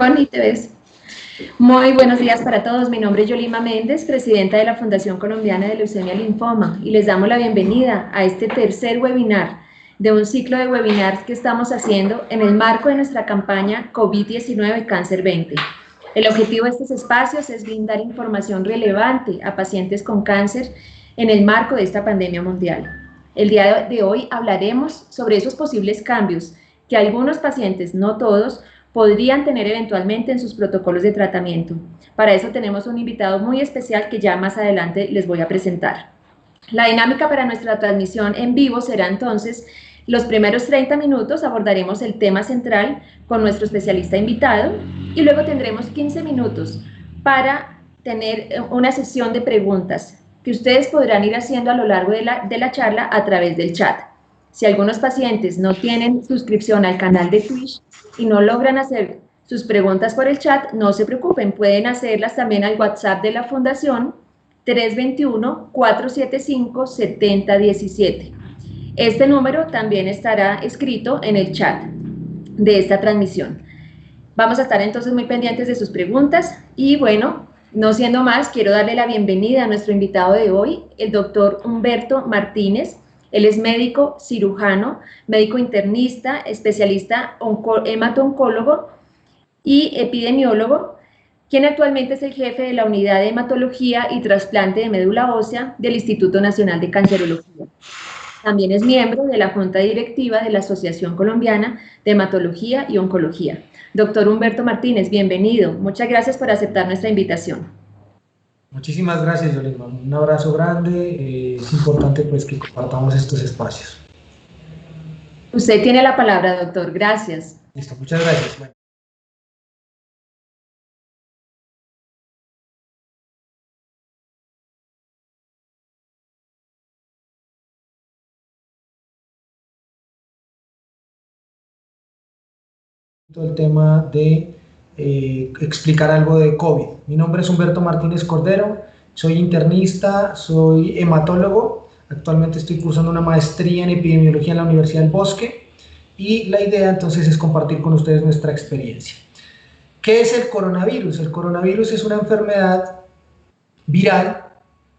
Juan, y te ves. Muy buenos días para todos. Mi nombre es Yolima Méndez, presidenta de la Fundación Colombiana de Leucemia y Linfoma, y les damos la bienvenida a este tercer webinar de un ciclo de webinars que estamos haciendo en el marco de nuestra campaña COVID-19 Cáncer 20. El objetivo de estos espacios es brindar información relevante a pacientes con cáncer en el marco de esta pandemia mundial. El día de hoy hablaremos sobre esos posibles cambios que algunos pacientes, no todos, podrían tener eventualmente en sus protocolos de tratamiento. Para eso tenemos un invitado muy especial que ya más adelante les voy a presentar. La dinámica para nuestra transmisión en vivo será entonces: los primeros 30 minutos abordaremos el tema central con nuestro especialista invitado y luego tendremos 15 minutos para tener una sesión de preguntas que ustedes podrán ir haciendo a lo largo de la charla a través del chat. Si algunos pacientes no tienen suscripción al canal de Twitch y no logran hacer sus preguntas por el chat, no se preocupen, pueden hacerlas también al WhatsApp de la Fundación 321-475-7017. Este número también estará escrito en el chat de esta transmisión. Vamos a estar entonces muy pendientes de sus preguntas y bueno, no siendo más, quiero darle la bienvenida a nuestro invitado de hoy, el doctor Humberto Martínez. Él es médico cirujano, médico internista, especialista hemato-oncólogo y epidemiólogo, quien actualmente es el jefe de la Unidad de Hematología y Trasplante de Médula Ósea del Instituto Nacional de Cancerología. También es miembro de la Junta Directiva de la Asociación Colombiana de Hematología y Oncología. Doctor Humberto Martínez, bienvenido. Muchas gracias por aceptar nuestra invitación. Muchísimas gracias, Yolima. Un abrazo grande. Es importante pues que compartamos estos espacios. Usted tiene la palabra, doctor. Gracias. Listo, muchas gracias. Bueno. El tema de explicar algo de COVID. Mi nombre es Humberto Martínez Cordero, soy internista, soy hematólogo, actualmente estoy cursando una maestría en epidemiología en la Universidad del Bosque y la idea entonces es compartir con ustedes nuestra experiencia. ¿Qué es el coronavirus? El coronavirus es una enfermedad viral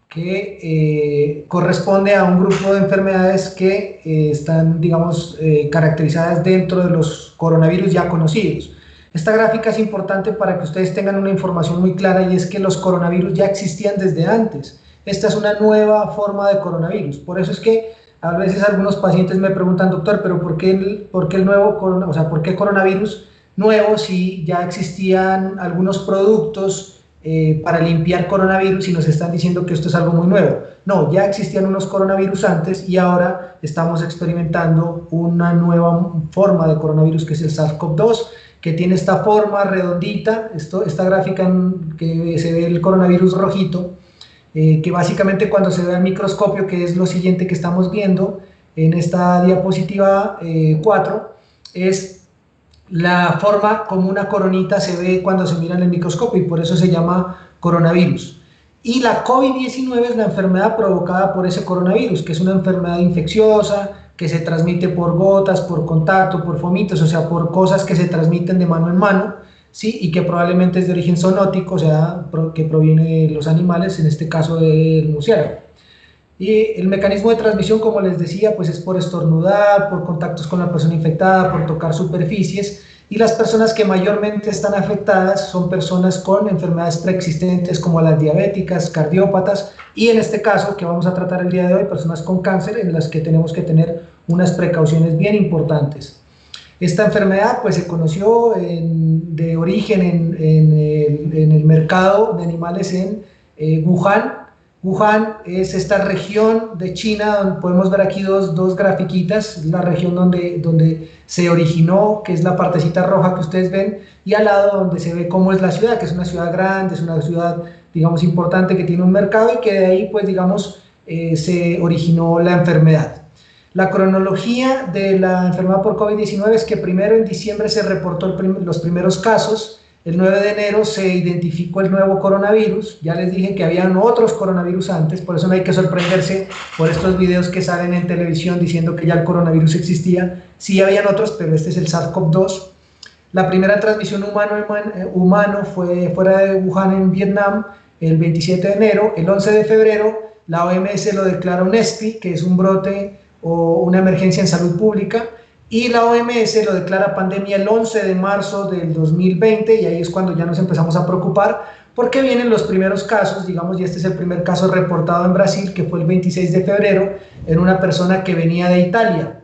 que corresponde a un grupo de enfermedades que están, digamos, caracterizadas dentro de los coronavirus ya conocidos. Esta gráfica es importante para que ustedes tengan una información muy clara, y es que los coronavirus ya existían desde antes. Esta es una nueva forma de coronavirus. Por eso es que a veces algunos pacientes me preguntan, doctor, pero ¿por qué el nuevo por qué coronavirus nuevo si ya existían algunos productos para limpiar coronavirus y nos están diciendo que esto es algo muy nuevo? No, ya existían unos coronavirus antes y ahora estamos experimentando una nueva forma de coronavirus que es el SARS-CoV-2, que tiene esta forma redondita, esta gráfica que se ve el coronavirus rojito, que básicamente cuando se ve al microscopio, que es lo siguiente que estamos viendo en esta diapositiva 4, es la forma como una coronita se ve cuando se mira en el microscopio y por eso se llama coronavirus. Y la COVID-19 es la enfermedad provocada por ese coronavirus, que es una enfermedad infecciosa que se transmite por gotas, por contacto, por fomitos, o sea, por cosas que se transmiten de mano en mano, ¿sí? Y que probablemente es de origen zoonótico, o sea, que proviene de los animales, en este caso del murciélago. Y el mecanismo de transmisión, como les decía, pues es por estornudar, por contactos con la persona infectada, por tocar superficies, y las personas que mayormente están afectadas son personas con enfermedades preexistentes como las diabéticas, cardiópatas, y en este caso que vamos a tratar el día de hoy, personas con cáncer, en las que tenemos que tener unas precauciones bien importantes. Esta enfermedad pues se conoció de origen en el mercado de animales en Wuhan. Wuhan es esta región de China, donde podemos ver aquí dos grafiquitas, la región donde se originó, que es la partecita roja que ustedes ven, y al lado donde se ve cómo es la ciudad, que es una ciudad grande, es una ciudad, digamos, importante, que tiene un mercado y que de ahí, pues, digamos, se originó la enfermedad. La cronología de la enfermedad por COVID-19 es que primero en diciembre se reportó los primeros casos. El 9 de enero se identificó el nuevo coronavirus. Ya les dije que habían otros coronavirus antes, por eso no hay que sorprenderse por estos videos que salen en televisión diciendo que ya el coronavirus existía. Sí habían otros, pero este es el SARS-CoV-2. La primera transmisión humano fue fuera de Wuhan, en Vietnam, el 27 de enero. El 11 de febrero, la OMS lo declara un ESPI, que es un brote o una emergencia en salud pública, y la OMS lo declara pandemia el 11 de marzo del 2020, y ahí es cuando ya nos empezamos a preocupar, porque vienen los primeros casos, digamos, y este es el primer caso reportado en Brasil, que fue el 26 de febrero, en una persona que venía de Italia.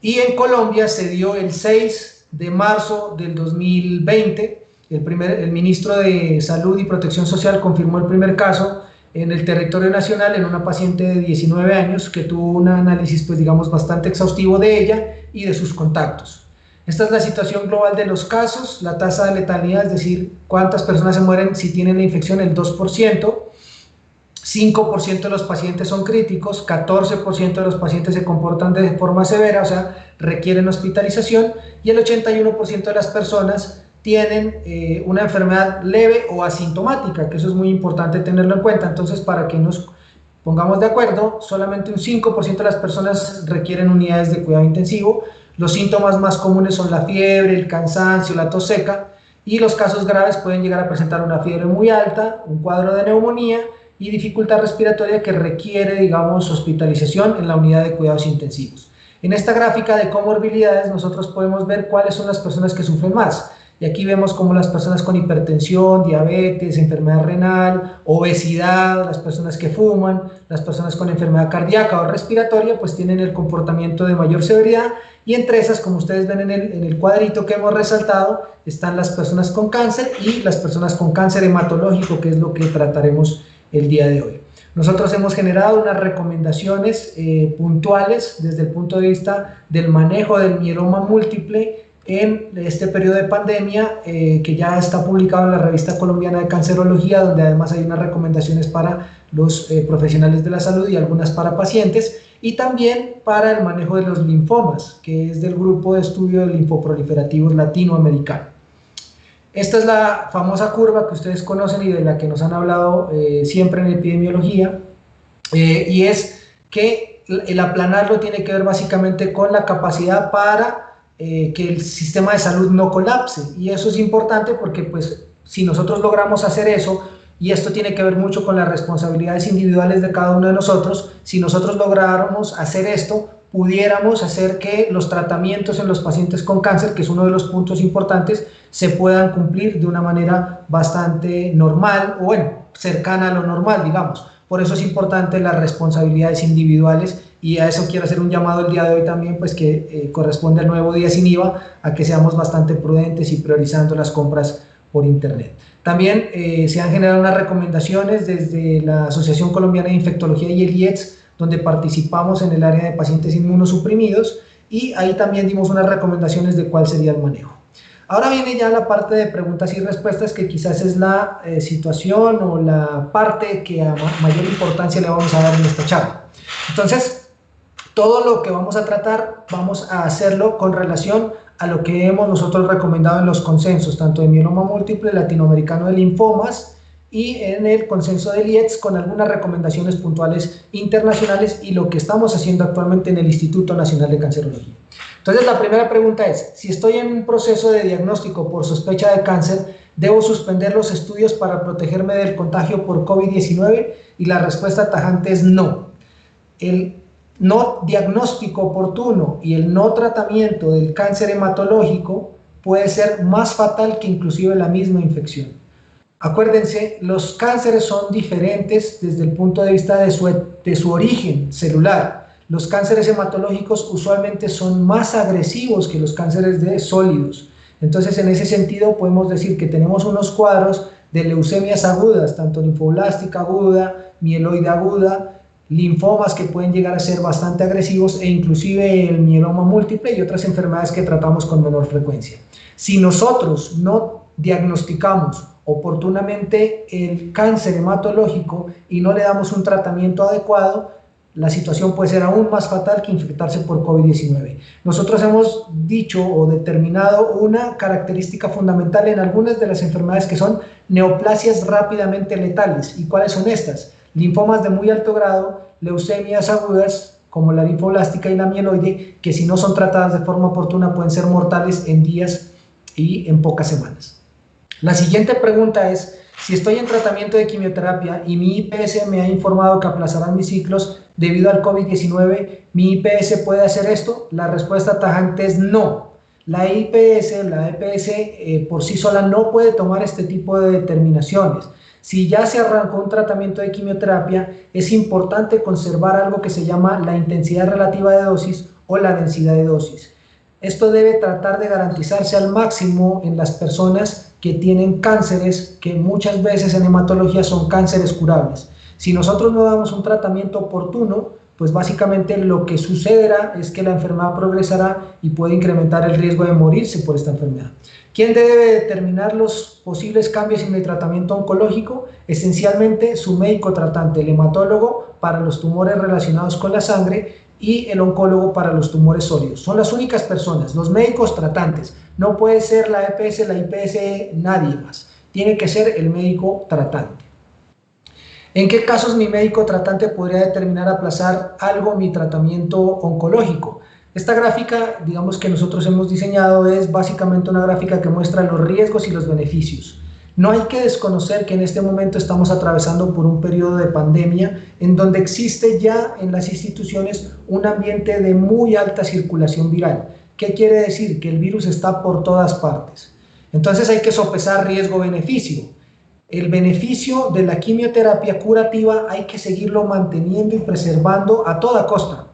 Y en Colombia se dio el 6 de marzo del 2020, el ministro de Salud y Protección Social confirmó el primer caso en el territorio nacional en una paciente de 19 años que tuvo un análisis, pues digamos, bastante exhaustivo de ella y de sus contactos. Esta es la situación global de los casos. La tasa de letalidad, es decir, cuántas personas se mueren si tienen la infección, el 2%. 5% de los pacientes son críticos, 14% de los pacientes se comportan de forma severa, o sea, requieren hospitalización, y el 81% de las personas tienen una enfermedad leve o asintomática, que eso es muy importante tenerlo en cuenta. Entonces, para que nos pongamos de acuerdo, solamente un 5% de las personas requieren unidades de cuidado intensivo. Los síntomas más comunes son la fiebre, el cansancio, la tos seca, y los casos graves pueden llegar a presentar una fiebre muy alta, un cuadro de neumonía y dificultad respiratoria que requiere, digamos, hospitalización en la unidad de cuidados intensivos. En esta gráfica de comorbilidades nosotros podemos ver cuáles son las personas que sufren más. Y aquí vemos cómo las personas con hipertensión, diabetes, enfermedad renal, obesidad, las personas que fuman, las personas con enfermedad cardíaca o respiratoria, pues tienen el comportamiento de mayor severidad. Y entre esas, como ustedes ven en el cuadrito que hemos resaltado, están las personas con cáncer y las personas con cáncer hematológico, que es lo que trataremos el día de hoy. Nosotros hemos generado unas recomendaciones puntuales desde el punto de vista del manejo del mieloma múltiple en este periodo de pandemia, que ya está publicado en la Revista Colombiana de Cancerología, donde además hay unas recomendaciones para los profesionales de la salud y algunas para pacientes, y también para el manejo de los linfomas, que es del grupo de estudio de linfoproliferativos latinoamericano. Esta es la famosa curva que ustedes conocen y de la que nos han hablado siempre en epidemiología, y es que el aplanarlo tiene que ver básicamente con la capacidad para que el sistema de salud no colapse, y eso es importante porque pues si nosotros logramos hacer eso, y esto tiene que ver mucho con las responsabilidades individuales de cada uno de nosotros, si nosotros lográramos hacer esto, pudiéramos hacer que los tratamientos en los pacientes con cáncer, que es uno de los puntos importantes, se puedan cumplir de una manera bastante normal, o bueno, cercana a lo normal, digamos. Por eso es importante las responsabilidades individuales, y a eso quiero hacer un llamado el día de hoy también, pues que corresponde al nuevo Día Sin IVA, a que seamos bastante prudentes y priorizando las compras por internet. También se han generado unas recomendaciones desde la Asociación Colombiana de Infectología y el IETS, donde participamos en el área de pacientes inmunosuprimidos, y ahí también dimos unas recomendaciones de cuál sería el manejo. Ahora viene ya la parte de preguntas y respuestas, que quizás es la situación o la parte que a mayor importancia le vamos a dar en esta charla. Entonces, todo lo que vamos a tratar, vamos a hacerlo con relación a lo que hemos nosotros recomendado en los consensos, tanto de mieloma múltiple, latinoamericano de linfomas, y en el consenso del IETS, con algunas recomendaciones puntuales internacionales y lo que estamos haciendo actualmente en el Instituto Nacional de Cancerología. Entonces, la primera pregunta es: si estoy en un proceso de diagnóstico por sospecha de cáncer, ¿debo suspender los estudios para protegerme del contagio por COVID-19? Y la respuesta tajante es no. El no diagnóstico oportuno y el no tratamiento del cáncer hematológico puede ser más fatal que inclusive la misma infección. Acuérdense, los cánceres son diferentes desde el punto de vista de su origen celular. Los cánceres hematológicos usualmente son más agresivos que los cánceres de sólidos. Entonces, en ese sentido, podemos decir que tenemos unos cuadros de leucemias agudas, tanto linfoblástica aguda, mieloide aguda, linfomas que pueden llegar a ser bastante agresivos, e inclusive el mieloma múltiple y otras enfermedades que tratamos con menor frecuencia. Si nosotros no diagnosticamos oportunamente el cáncer hematológico y no le damos un tratamiento adecuado, la situación puede ser aún más fatal que infectarse por COVID-19. Nosotros hemos dicho o determinado una característica fundamental en algunas de las enfermedades, que son neoplasias rápidamente letales. ¿Y cuáles son estas? Linfomas de muy alto grado, leucemias agudas como la linfoblástica y la mieloide, que si no son tratadas de forma oportuna pueden ser mortales en días y en pocas semanas. La siguiente pregunta es, si estoy en tratamiento de quimioterapia y mi IPS me ha informado que aplazarán mis ciclos debido al COVID-19, ¿mi IPS puede hacer esto? La respuesta tajante es no. La EPS por sí sola no puede tomar este tipo de determinaciones. Si ya se arrancó un tratamiento de quimioterapia, es importante conservar algo que se llama la intensidad relativa de dosis o la densidad de dosis. Esto debe tratar de garantizarse al máximo en las personas que tienen cánceres, que muchas veces en hematología son cánceres curables. Si nosotros no damos un tratamiento oportuno, pues básicamente lo que sucederá es que la enfermedad progresará y puede incrementar el riesgo de morirse por esta enfermedad. ¿Quién debe determinar los posibles cambios en el tratamiento oncológico? Esencialmente su médico tratante, el hematólogo para los tumores relacionados con la sangre y el oncólogo para los tumores sólidos. Son las únicas personas, los médicos tratantes. No puede ser la EPS, la IPS, nadie más. Tiene que ser el médico tratante. ¿En qué casos mi médico tratante podría determinar aplazar algo mi tratamiento oncológico? Esta gráfica, digamos que nosotros hemos diseñado, es básicamente una gráfica que muestra los riesgos y los beneficios. No hay que desconocer que en este momento estamos atravesando por un periodo de pandemia en donde existe ya en las instituciones un ambiente de muy alta circulación viral. ¿Qué quiere decir? Que el virus está por todas partes. Entonces hay que sopesar riesgo-beneficio. El beneficio de la quimioterapia curativa hay que seguirlo manteniendo y preservando a toda costa.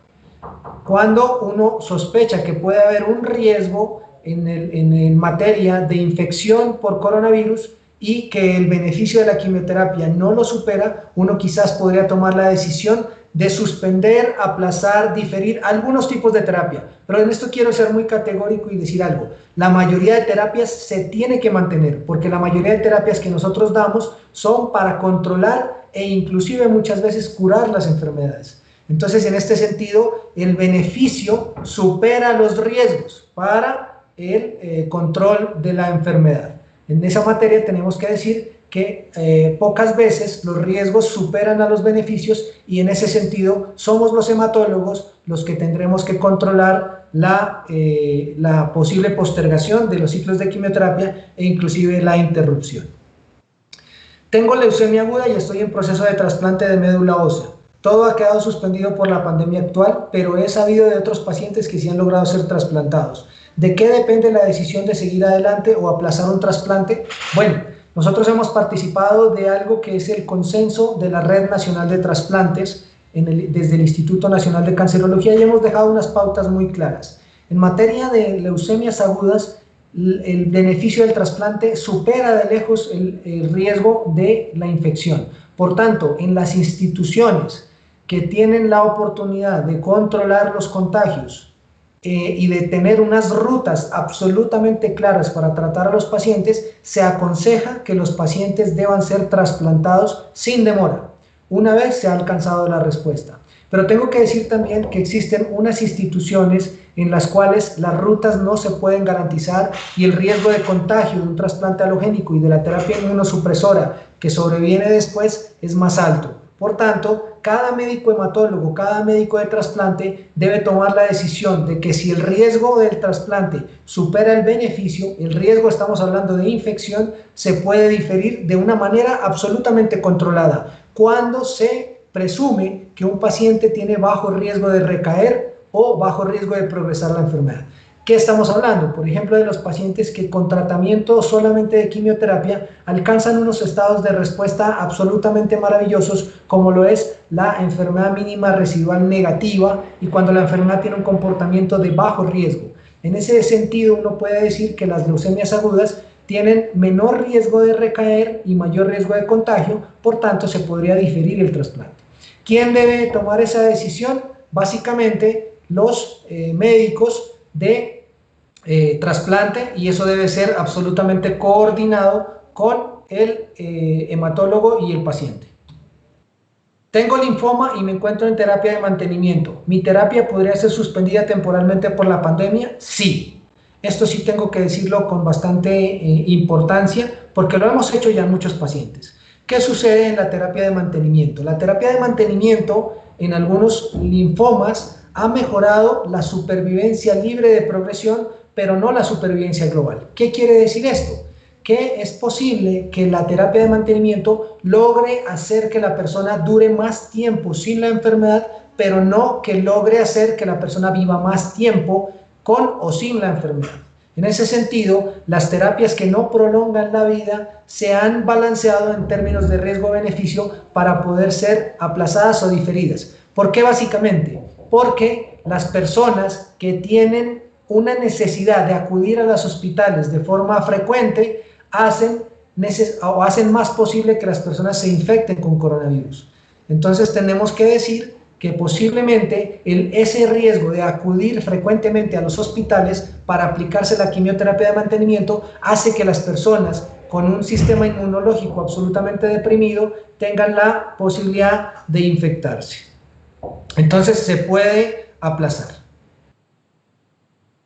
Cuando uno sospecha que puede haber un riesgo en materia de infección por coronavirus y que el beneficio de la quimioterapia no lo supera, uno quizás podría tomar la decisión de suspender, aplazar, diferir algunos tipos de terapia. Pero en esto quiero ser muy categórico y decir algo. La mayoría de terapias se tiene que mantener, porque la mayoría de terapias que nosotros damos son para controlar e inclusive muchas veces curar las enfermedades. Entonces, en este sentido, el beneficio supera los riesgos para el control de la enfermedad. En esa materia tenemos que decir que pocas veces los riesgos superan a los beneficios y en ese sentido somos los hematólogos los que tendremos que controlar la posible postergación de los ciclos de quimioterapia e inclusive la interrupción. Tengo leucemia aguda y estoy en proceso de trasplante de médula ósea. Todo ha quedado suspendido por la pandemia actual, pero he sabido de otros pacientes que sí han logrado ser trasplantados. ¿De qué depende la decisión de seguir adelante o aplazar un trasplante? Bueno, nosotros hemos participado de algo que es el consenso de la Red Nacional de Trasplantes desde el Instituto Nacional de Cancerología y hemos dejado unas pautas muy claras. En materia de leucemias agudas, el beneficio del trasplante supera de lejos el riesgo de la infección. Por tanto, en las instituciones que tienen la oportunidad de controlar los contagios y de tener unas rutas absolutamente claras para tratar a los pacientes, se aconseja que los pacientes deban ser trasplantados sin demora, una vez se ha alcanzado la respuesta. Pero tengo que decir también que existen unas instituciones en las cuales las rutas no se pueden garantizar y el riesgo de contagio de un trasplante alogénico y de la terapia inmunosupresora que sobreviene después es más alto. Por tanto, cada médico hematólogo, cada médico de trasplante debe tomar la decisión de que si el riesgo del trasplante supera el beneficio, el riesgo, estamos hablando de infección, se puede diferir de una manera absolutamente controlada. Cuando se presume que un paciente tiene bajo riesgo de recaer o bajo riesgo de progresar la enfermedad. ¿Qué estamos hablando? Por ejemplo, de los pacientes que con tratamiento solamente de quimioterapia alcanzan unos estados de respuesta absolutamente maravillosos, como lo es la enfermedad mínima residual negativa y cuando la enfermedad tiene un comportamiento de bajo riesgo. En ese sentido, uno puede decir que las leucemias agudas tienen menor riesgo de recaer y mayor riesgo de contagio, por tanto, se podría diferir el trasplante. ¿Quién debe tomar esa decisión? Básicamente, los médicos de trasplante, y eso debe ser absolutamente coordinado con el hematólogo y el paciente. Tengo linfoma y me encuentro en terapia de mantenimiento. ¿Mi terapia podría ser suspendida temporalmente por la pandemia? Sí. Esto sí tengo que decirlo con bastante importancia porque lo hemos hecho ya en muchos pacientes. ¿Qué sucede en la terapia de mantenimiento? La terapia de mantenimiento en algunos linfomas ha mejorado la supervivencia libre de progresión pero no la supervivencia global. ¿Qué quiere decir esto? Que es posible que la terapia de mantenimiento logre hacer que la persona dure más tiempo sin la enfermedad, pero no que logre hacer que la persona viva más tiempo con o sin la enfermedad. En ese sentido, las terapias que no prolongan la vida se han balanceado en términos de riesgo-beneficio para poder ser aplazadas o diferidas. ¿Por qué básicamente? Porque las personas que tienen una necesidad de acudir a los hospitales de forma frecuente hacen más posible que las personas se infecten con coronavirus. Entonces tenemos que decir que posiblemente ese riesgo de acudir frecuentemente a los hospitales para aplicarse la quimioterapia de mantenimiento hace que las personas con un sistema inmunológico absolutamente deprimido tengan la posibilidad de infectarse. Entonces se puede aplazar.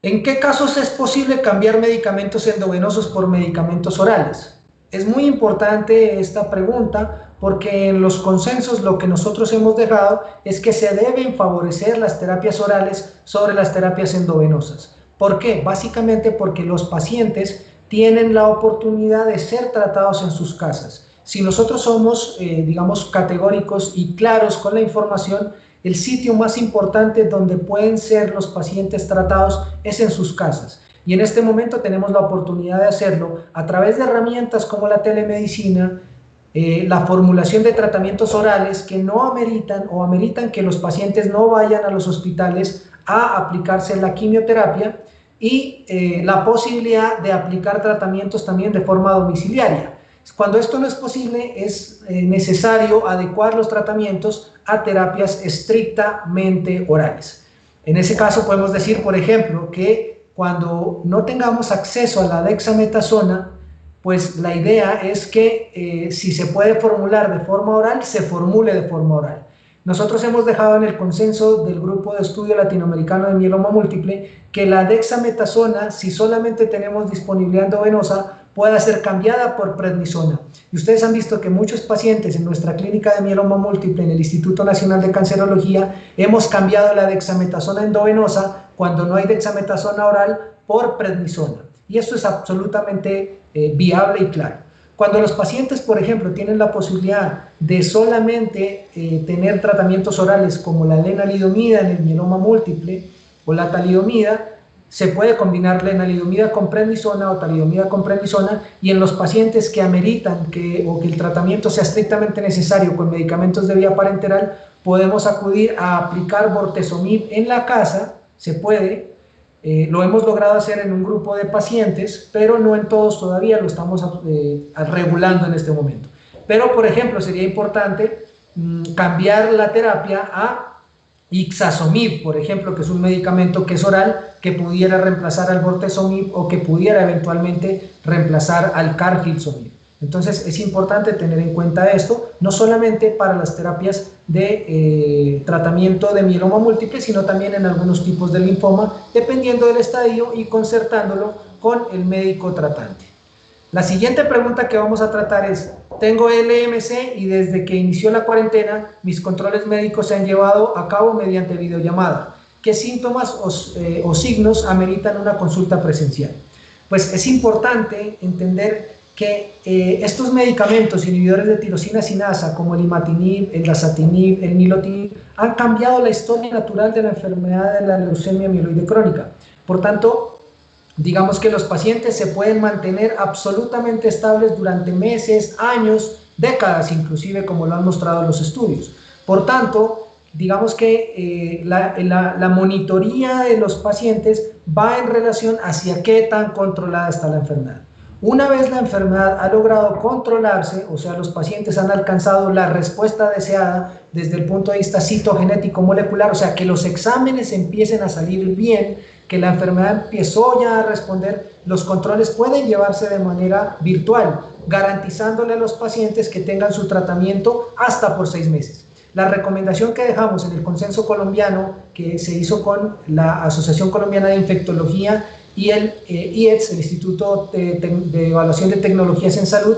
¿En qué casos es posible cambiar medicamentos endovenosos por medicamentos orales? Es muy importante esta pregunta porque en los consensos lo que nosotros hemos dejado es que se deben favorecer las terapias orales sobre las terapias endovenosas. ¿Por qué? Básicamente porque los pacientes tienen la oportunidad de ser tratados en sus casas. Si nosotros somos, digamos, categóricos y claros con la información, el sitio más importante donde pueden ser los pacientes tratados es en sus casas. Y en este momento tenemos la oportunidad de hacerlo a través de herramientas como la telemedicina, la formulación de tratamientos orales que no ameritan o ameritan que los pacientes no vayan a los hospitales a aplicarse la quimioterapia y la posibilidad de aplicar tratamientos también de forma domiciliaria. Cuando esto no es posible, es necesario adecuar los tratamientos a terapias estrictamente orales. En ese caso podemos decir, por ejemplo, que cuando no tengamos acceso a la dexametasona, pues la idea es que si se puede formular de forma oral, se formule de forma oral. Nosotros hemos dejado en el consenso del Grupo de Estudio Latinoamericano de Mieloma Múltiple que la dexametasona, si solamente tenemos disponibilidad endovenosa, pueda ser cambiada por prednisona. Y ustedes han visto que muchos pacientes en nuestra clínica de mieloma múltiple en el Instituto Nacional de Cancerología hemos cambiado la dexametasona endovenosa cuando no hay dexametasona oral por prednisona. Y esto es absolutamente viable y claro. Cuando los pacientes, por ejemplo, tienen la posibilidad de solamente tener tratamientos orales como la lenalidomida en el mieloma múltiple o la talidomida, se puede combinar lenalidomida con prednisona o talidomida con prednisona, y en los pacientes que ameritan que el tratamiento sea estrictamente necesario con medicamentos de vía parenteral, podemos acudir a aplicar bortezomib en la casa, se puede. Lo hemos logrado hacer en un grupo de pacientes, pero no en todos todavía, lo estamos regulando en este momento. Pero, por ejemplo, sería importante cambiar la terapia a ixazomib, por ejemplo, que es un medicamento que es oral, que pudiera reemplazar al bortezomib o que pudiera eventualmente reemplazar al carfilzomib. Entonces es importante tener en cuenta esto, no solamente para las terapias de tratamiento de mieloma múltiple, sino también en algunos tipos de linfoma, dependiendo del estadio y concertándolo con el médico tratante. La siguiente pregunta que vamos a tratar es: tengo LMC y desde que inició la cuarentena mis controles médicos se han llevado a cabo mediante videollamada. ¿Qué síntomas o signos ameritan una consulta presencial? Pues es importante entender que estos medicamentos inhibidores de tirosina sinasa como el imatinib, el dasatinib, el nilotinib han cambiado la historia natural de la enfermedad de la leucemia mieloide crónica. Por tanto, digamos que los pacientes se pueden mantener absolutamente estables durante meses, años, décadas inclusive, como lo han mostrado los estudios. Por tanto, digamos que la monitoría de los pacientes va en relación hacia qué tan controlada está la enfermedad. Una vez la enfermedad ha logrado controlarse, o sea, los pacientes han alcanzado la respuesta deseada desde el punto de vista citogenético molecular, o sea, que los exámenes empiecen a salir bien, que la enfermedad empezó ya a responder, los controles pueden llevarse de manera virtual, garantizándole a los pacientes que tengan su tratamiento hasta por 6 meses. La recomendación que dejamos en el consenso colombiano que se hizo con la Asociación Colombiana de Infectología y el IETS, el Instituto de Evaluación de Tecnologías en Salud,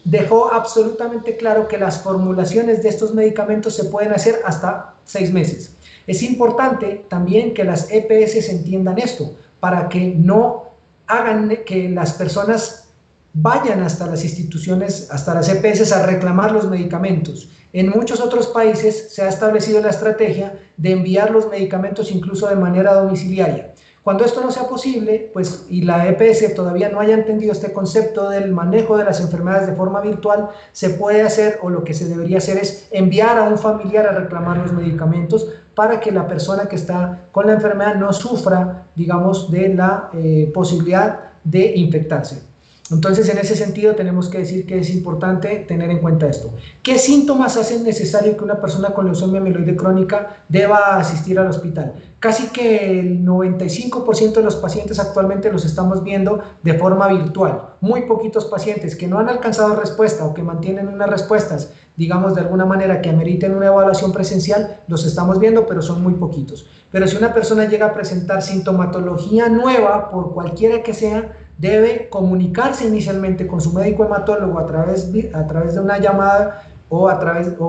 dejó absolutamente claro que las formulaciones de estos medicamentos se pueden hacer hasta 6 meses. Es importante también que las EPS entiendan esto. para que no hagan que las personas vayan hasta las instituciones, hasta las EPS a reclamar los medicamentos. En muchos otros países se ha establecido la estrategia de enviar los medicamentos incluso de manera domiciliaria. Cuando esto no sea posible, pues, y la EPS todavía no haya entendido este concepto del manejo de las enfermedades de forma virtual, se puede hacer, o lo que se debería hacer es enviar a un familiar a reclamar los medicamentos para que la persona que está con la enfermedad no sufra, digamos, de la posibilidad de infectarse. Entonces, en ese sentido, tenemos que decir que es importante tener en cuenta esto. ¿Qué síntomas hacen necesario que una persona con leucemia mieloide crónica deba asistir al hospital? Casi que el 95% de los pacientes actualmente los estamos viendo de forma virtual. Muy poquitos pacientes que no han alcanzado respuesta o que mantienen unas respuestas, digamos, de alguna manera que ameriten una evaluación presencial, los estamos viendo, pero son muy poquitos. Pero si una persona llega a presentar sintomatología nueva, por cualquiera que sea, debe comunicarse inicialmente con su médico hematólogo a través de una llamada o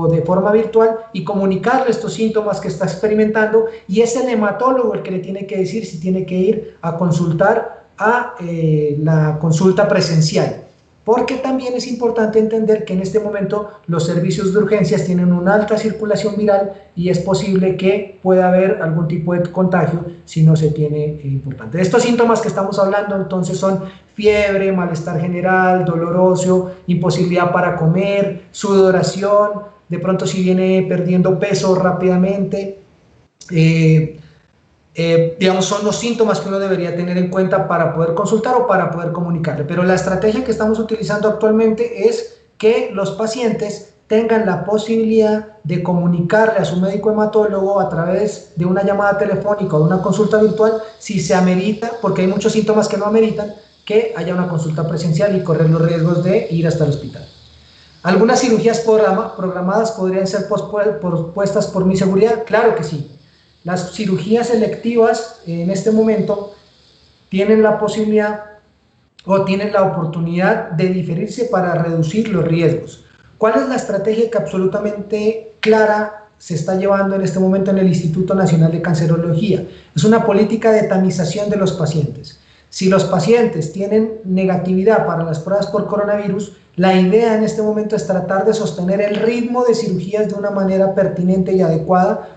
de forma virtual y comunicarle estos síntomas que está experimentando, y es el hematólogo el que le tiene que decir si tiene que ir a consultar a la consulta presencial. Porque también es importante entender que en este momento los servicios de urgencias tienen una alta circulación viral y es posible que pueda haber algún tipo de contagio si no se tiene importante. Estos síntomas que estamos hablando entonces son fiebre, malestar general, dolor óseo, imposibilidad para comer, sudoración, de pronto si viene perdiendo peso rápidamente, digamos, son los síntomas que uno debería tener en cuenta para poder consultar o para poder comunicarle. Pero la estrategia que estamos utilizando actualmente es que los pacientes tengan la posibilidad de comunicarle a su médico hematólogo a través de una llamada telefónica o de una consulta virtual si se amerita, porque hay muchos síntomas que no ameritan que haya una consulta presencial y correr los riesgos de ir hasta el hospital. ¿Algunas cirugías programadas podrían ser pospuestas por mi seguridad? Claro que sí. Las cirugías electivas en este momento tienen la posibilidad o tienen la oportunidad de diferirse para reducir los riesgos. ¿Cuál es la estrategia que absolutamente clara se está llevando en este momento en el Instituto Nacional de Cancerología? Es una política de tamización de los pacientes. Si los pacientes tienen negatividad para las pruebas por coronavirus, la idea en este momento es tratar de sostener el ritmo de cirugías de una manera pertinente y adecuada,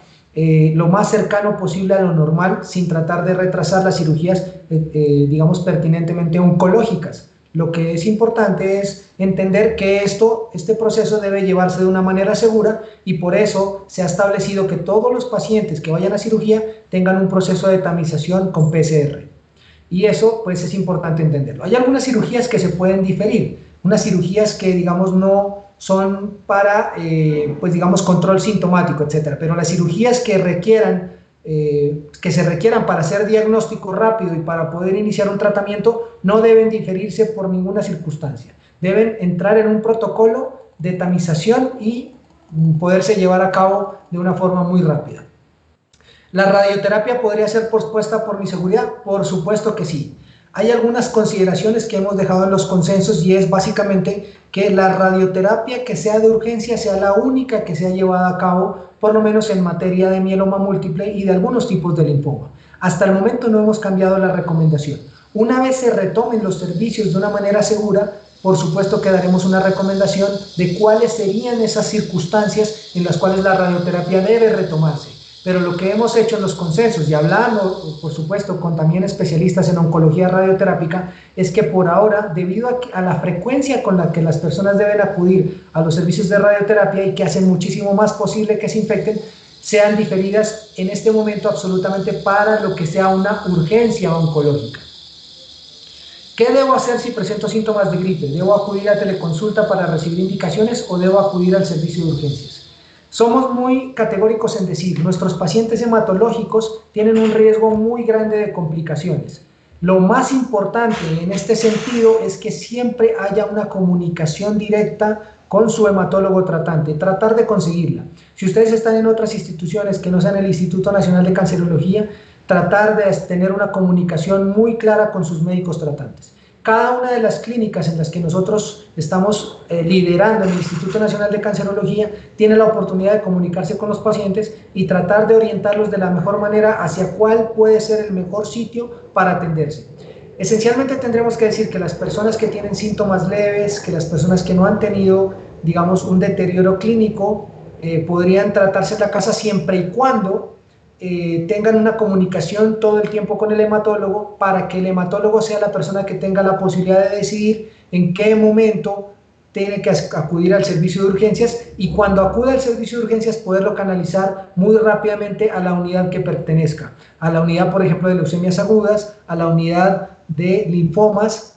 lo más cercano posible a lo normal, sin tratar de retrasar las cirugías, digamos, pertinentemente oncológicas. Lo que es importante es entender que este proceso debe llevarse de una manera segura, y por eso se ha establecido que todos los pacientes que vayan a cirugía tengan un proceso de tamización con PCR. Y eso, pues, es importante entenderlo. Hay algunas cirugías que se pueden diferir, unas cirugías que, digamos, no son para, pues, digamos, control sintomático, etcétera. Pero las cirugías que se requieran para hacer diagnóstico rápido y para poder iniciar un tratamiento no deben diferirse por ninguna circunstancia. Deben entrar en un protocolo de tamización y poderse llevar a cabo de una forma muy rápida. ¿La radioterapia podría ser pospuesta por mi seguridad? Por supuesto que sí. Hay algunas consideraciones que hemos dejado en los consensos, y es básicamente que la radioterapia que sea de urgencia sea la única que sea llevada a cabo, por lo menos en materia de mieloma múltiple y de algunos tipos de linfoma. Hasta el momento no hemos cambiado la recomendación. Una vez se retomen los servicios de una manera segura, por supuesto que daremos una recomendación de cuáles serían esas circunstancias en las cuales la radioterapia debe retomarse. Pero lo que hemos hecho en los consensos, y hablando, por supuesto, con también especialistas en oncología radioterápica, es que por ahora, debido a la frecuencia con la que las personas deben acudir a los servicios de radioterapia y que hacen muchísimo más posible que se infecten, sean diferidas en este momento absolutamente para lo que sea una urgencia oncológica. ¿Qué debo hacer si presento síntomas de gripe? ¿Debo acudir a teleconsulta para recibir indicaciones o debo acudir al servicio de urgencias? Somos muy categóricos en decir, nuestros pacientes hematológicos tienen un riesgo muy grande de complicaciones. Lo más importante en este sentido es que siempre haya una comunicación directa con su hematólogo tratante, tratar de conseguirla. Si ustedes están en otras instituciones que no sean el Instituto Nacional de Cancerología, tratar de tener una comunicación muy clara con sus médicos tratantes. Cada una de las clínicas en las que nosotros estamos liderando en el Instituto Nacional de Cancerología tiene la oportunidad de comunicarse con los pacientes y tratar de orientarlos de la mejor manera hacia cuál puede ser el mejor sitio para atenderse. Esencialmente tendremos que decir que las personas que tienen síntomas leves, que las personas que no han tenido, digamos, un deterioro clínico, podrían tratarse en la casa siempre y cuando tengan una comunicación todo el tiempo con el hematólogo, para que el hematólogo sea la persona que tenga la posibilidad de decidir en qué momento tiene que acudir al servicio de urgencias, y cuando acuda al servicio de urgencias poderlo canalizar muy rápidamente a la unidad que pertenezca, a la unidad, por ejemplo, de leucemias agudas, a la unidad de linfomas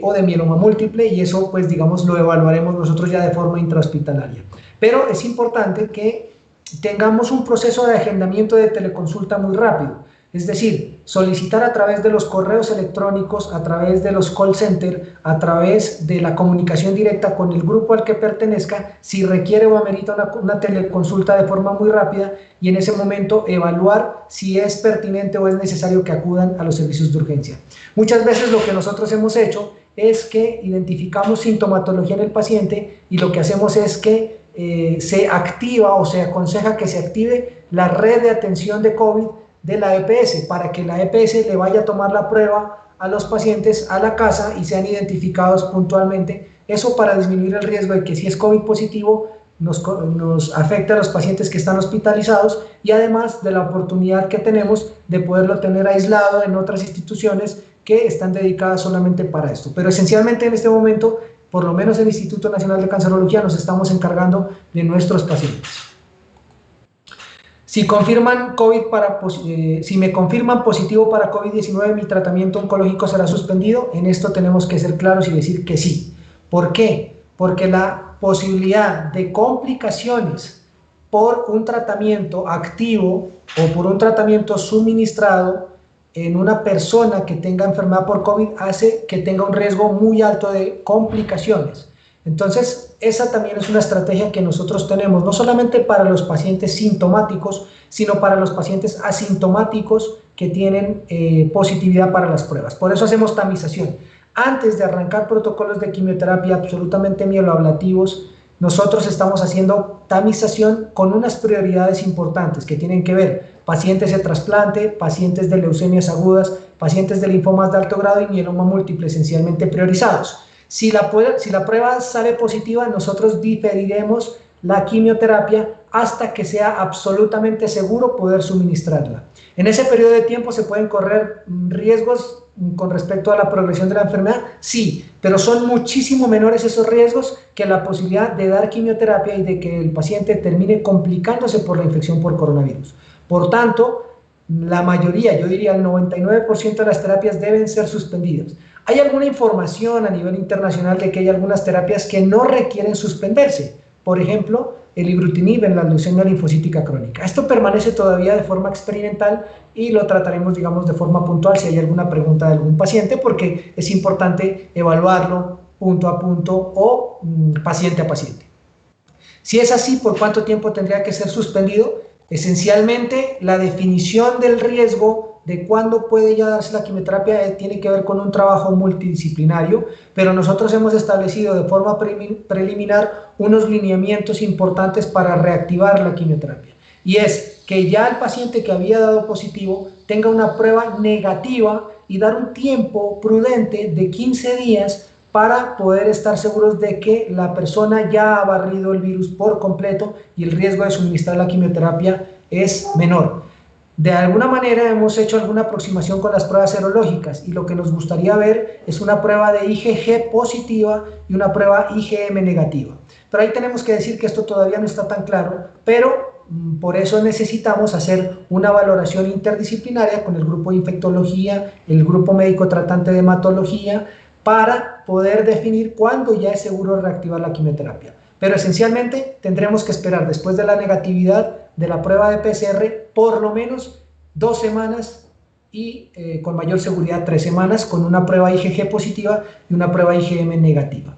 o de mieloma múltiple, y eso pues digamos lo evaluaremos nosotros ya de forma intrahospitalaria. Pero es importante que tengamos un proceso de agendamiento de teleconsulta muy rápido, es decir, solicitar a través de los correos electrónicos, a través de los call center, a través de la comunicación directa con el grupo al que pertenezca, si requiere o amerita una teleconsulta de forma muy rápida, y en ese momento evaluar si es pertinente o es necesario que acudan a los servicios de urgencia. Muchas veces lo que nosotros hemos hecho es que identificamos sintomatología en el paciente y lo que hacemos es que se activa o se aconseja que se active la red de atención de COVID de la EPS, para que la EPS le vaya a tomar la prueba a los pacientes a la casa y sean identificados puntualmente. Eso para disminuir el riesgo de que si es COVID positivo nos afecte a los pacientes que están hospitalizados, y además de la oportunidad que tenemos de poderlo tener aislado en otras instituciones que están dedicadas solamente para esto. Pero esencialmente en este momento, por lo menos el Instituto Nacional de Cancerología, nos estamos encargando de nuestros pacientes. Si me confirman positivo para COVID-19, ¿mi tratamiento oncológico será suspendido? En esto tenemos que ser claros y decir que sí. ¿Por qué? Porque la posibilidad de complicaciones por un tratamiento activo o por un tratamiento suministrado en una persona que tenga enfermedad por COVID hace que tenga un riesgo muy alto de complicaciones. Entonces, esa también es una estrategia que nosotros tenemos, no solamente para los pacientes sintomáticos, sino para los pacientes asintomáticos que tienen positividad para las pruebas. Por eso hacemos tamización. Antes de arrancar protocolos de quimioterapia absolutamente mieloablativos, nosotros estamos haciendo tamización con unas prioridades importantes que tienen que ver pacientes de trasplante, pacientes de leucemias agudas, pacientes de linfomas de alto grado y mieloma múltiple, esencialmente priorizados. Si la prueba sale positiva, nosotros diferiremos la quimioterapia hasta que sea absolutamente seguro poder suministrarla. En ese periodo de tiempo se pueden correr riesgos con respecto a la progresión de la enfermedad, sí, pero son muchísimo menores esos riesgos que la posibilidad de dar quimioterapia y de que el paciente termine complicándose por la infección por coronavirus. Por tanto, la mayoría, yo diría el 99% de las terapias deben ser suspendidas. Hay alguna información a nivel internacional de que hay algunas terapias que no requieren suspenderse. Por ejemplo, el ibrutinib en la leucemia linfocítica crónica. Esto permanece todavía de forma experimental y lo trataremos, digamos, de forma puntual si hay alguna pregunta de algún paciente, porque es importante evaluarlo punto a punto o paciente a paciente. Si es así, ¿por cuánto tiempo tendría que ser suspendido? Esencialmente, la definición del riesgo de cuándo puede ya darse la quimioterapia tiene que ver con un trabajo multidisciplinario, pero nosotros hemos establecido de forma preliminar unos lineamientos importantes para reactivar la quimioterapia. Y es que ya el paciente que había dado positivo tenga una prueba negativa y dar un tiempo prudente de 15 días para poder estar seguros de que la persona ya ha barrido el virus por completo y el riesgo de suministrar la quimioterapia es menor. De alguna manera hemos hecho alguna aproximación con las pruebas serológicas y lo que nos gustaría ver es una prueba de IgG positiva y una prueba IgM negativa. Pero ahí tenemos que decir que esto todavía no está tan claro, pero por eso necesitamos hacer una valoración interdisciplinaria con el grupo de infectología, el grupo médico tratante de hematología, para poder definir cuándo ya es seguro reactivar la quimioterapia. Pero esencialmente tendremos que esperar después de la negatividad de la prueba de PCR por lo menos 2 semanas y con mayor seguridad 3 semanas con una prueba IgG positiva y una prueba IgM negativa.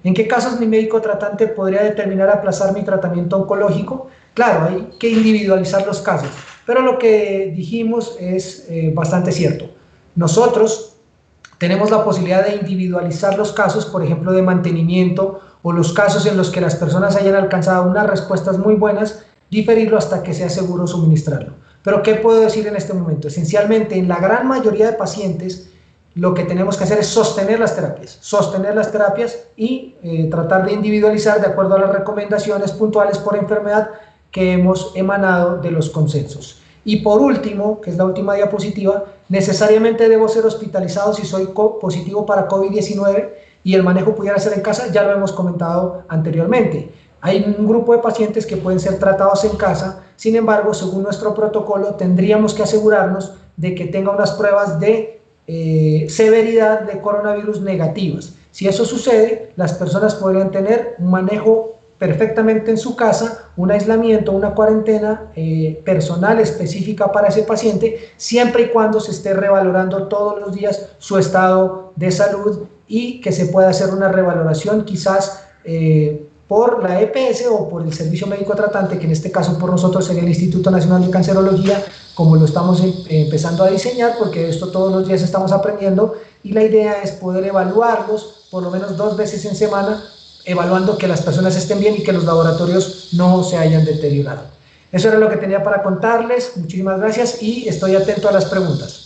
¿En qué casos mi médico tratante podría determinar aplazar mi tratamiento oncológico? Claro, hay que individualizar los casos, pero lo que dijimos es bastante cierto. Nosotros Tenemos la posibilidad de individualizar los casos, por ejemplo, de mantenimiento o los casos en los que las personas hayan alcanzado unas respuestas muy buenas, diferirlo hasta que sea seguro suministrarlo. Pero ¿qué puedo decir en este momento? Esencialmente, en la gran mayoría de pacientes, lo que tenemos que hacer es sostener las terapias y tratar de individualizar de acuerdo a las recomendaciones puntuales por enfermedad que hemos emanado de los consensos. Y por último, que es la última diapositiva, necesariamente debo ser hospitalizado si soy positivo para COVID-19 y el manejo pudiera ser en casa, ya lo hemos comentado anteriormente. Hay un grupo de pacientes que pueden ser tratados en casa, sin embargo, según nuestro protocolo, tendríamos que asegurarnos de que tenga unas pruebas de severidad de coronavirus negativas. Si eso sucede, las personas podrían tener un manejo perfectamente en su casa, un aislamiento, una cuarentena personal específica para ese paciente, siempre y cuando se esté revalorando todos los días su estado de salud y que se pueda hacer una revaloración quizás por la EPS o por el servicio médico tratante, que en este caso por nosotros sería el Instituto Nacional de Cancerología, como lo estamos empezando a diseñar, porque de esto todos los días estamos aprendiendo, y la idea es poder evaluarlos por lo menos 2 veces en semana, evaluando que las personas estén bien y que los laboratorios no se hayan deteriorado. Eso era lo que tenía para contarles. Muchísimas gracias y estoy atento a las preguntas.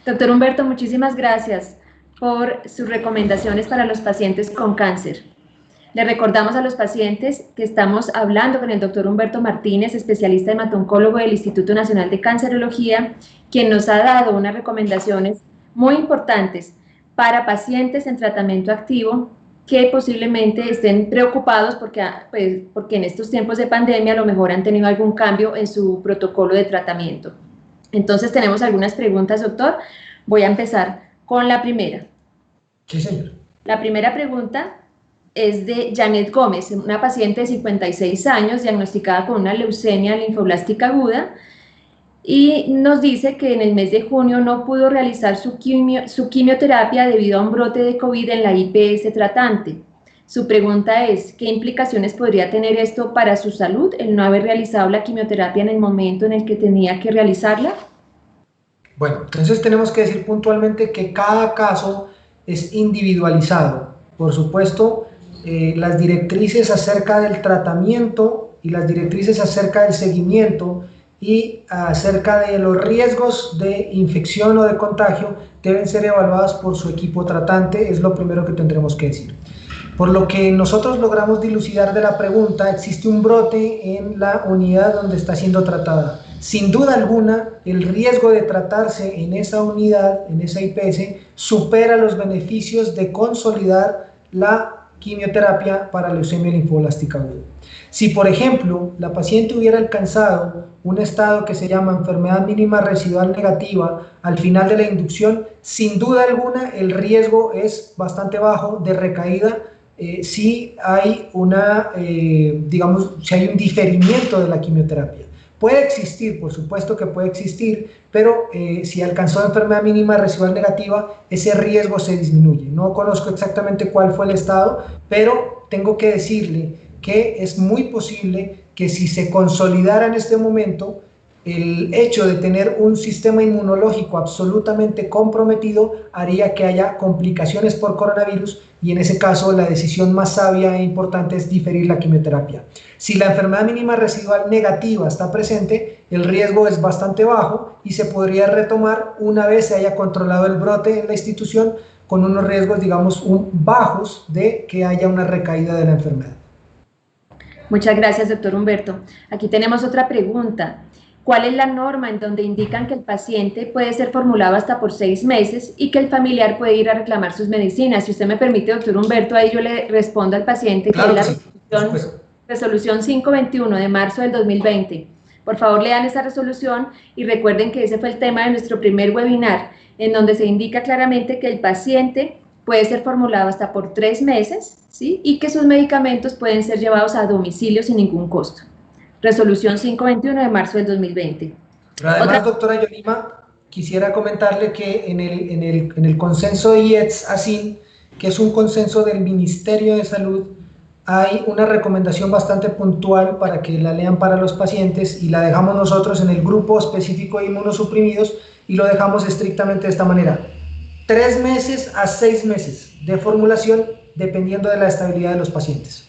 Doctor Humberto, muchísimas gracias por sus recomendaciones para los pacientes con cáncer. Le recordamos a los pacientes que estamos hablando con el doctor Humberto Martínez, especialista hemato-oncólogo del Instituto Nacional de Cancerología, quien nos ha dado unas recomendaciones muy importantes para pacientes en tratamiento activo que posiblemente estén preocupados porque en estos tiempos de pandemia a lo mejor han tenido algún cambio en su protocolo de tratamiento. Entonces tenemos algunas preguntas, doctor. Voy a empezar con la primera. Sí, señor. La primera pregunta es de Janet Gómez, una paciente de 56 años diagnosticada con una leucemia linfoblástica aguda, y nos dice que en el mes de junio no pudo realizar su quimioterapia debido a un brote de COVID en la IPS tratante. Su pregunta es, ¿qué implicaciones podría tener esto para su salud, el no haber realizado la quimioterapia en el momento en el que tenía que realizarla? Bueno, entonces tenemos que decir puntualmente que cada caso es individualizado. Por supuesto, las directrices acerca del tratamiento y las directrices acerca del seguimiento y acerca de los riesgos de infección o de contagio deben ser evaluadas por su equipo tratante, es lo primero que tendremos que decir. Por lo que nosotros logramos dilucidar de la pregunta, existe un brote en la unidad donde está siendo tratada. Sin duda alguna, el riesgo de tratarse en esa unidad, en esa IPS, supera los beneficios de consolidar la quimioterapia para leucemia linfoblástica aguda. Si, por ejemplo, la paciente hubiera alcanzado un estado que se llama enfermedad mínima residual negativa al final de la inducción, sin duda alguna el riesgo es bastante bajo de recaída si hay si hay un diferimiento de la quimioterapia. Puede existir, por supuesto que puede existir, pero si alcanzó enfermedad mínima residual negativa, ese riesgo se disminuye. No conozco exactamente cuál fue el estado, pero tengo que decirle que es muy posible que si se consolidara en este momento, el hecho de tener un sistema inmunológico absolutamente comprometido haría que haya complicaciones por coronavirus y en ese caso la decisión más sabia e importante es diferir la quimioterapia. Si la enfermedad mínima residual negativa está presente, el riesgo es bastante bajo y se podría retomar una vez se haya controlado el brote en la institución con unos riesgos, digamos, bajos de que haya una recaída de la enfermedad. Muchas gracias, doctor Humberto. Aquí tenemos otra pregunta. ¿Cuál es la norma en donde indican que el paciente puede ser formulado hasta por 6 meses y que el familiar puede ir a reclamar sus medicinas? Si usted me permite, doctor Humberto, ahí yo le respondo al paciente claro que es la resolución 521 de marzo del 2020. Por favor, lean esa resolución y recuerden que ese fue el tema de nuestro primer webinar, en donde se indica claramente que el paciente puede ser formulado hasta por 3 meses, ¿sí? Y que sus medicamentos pueden ser llevados a domicilio sin ningún costo. Resolución 521 de marzo del 2020. Pero además, doctora Yolima, quisiera comentarle que en el consenso de IETS-ASIN, que es un consenso del Ministerio de Salud, hay una recomendación bastante puntual para que la lean para los pacientes y la dejamos nosotros en el grupo específico de inmunosuprimidos y lo dejamos estrictamente de esta manera: 3 meses a 6 meses de formulación dependiendo de la estabilidad de los pacientes.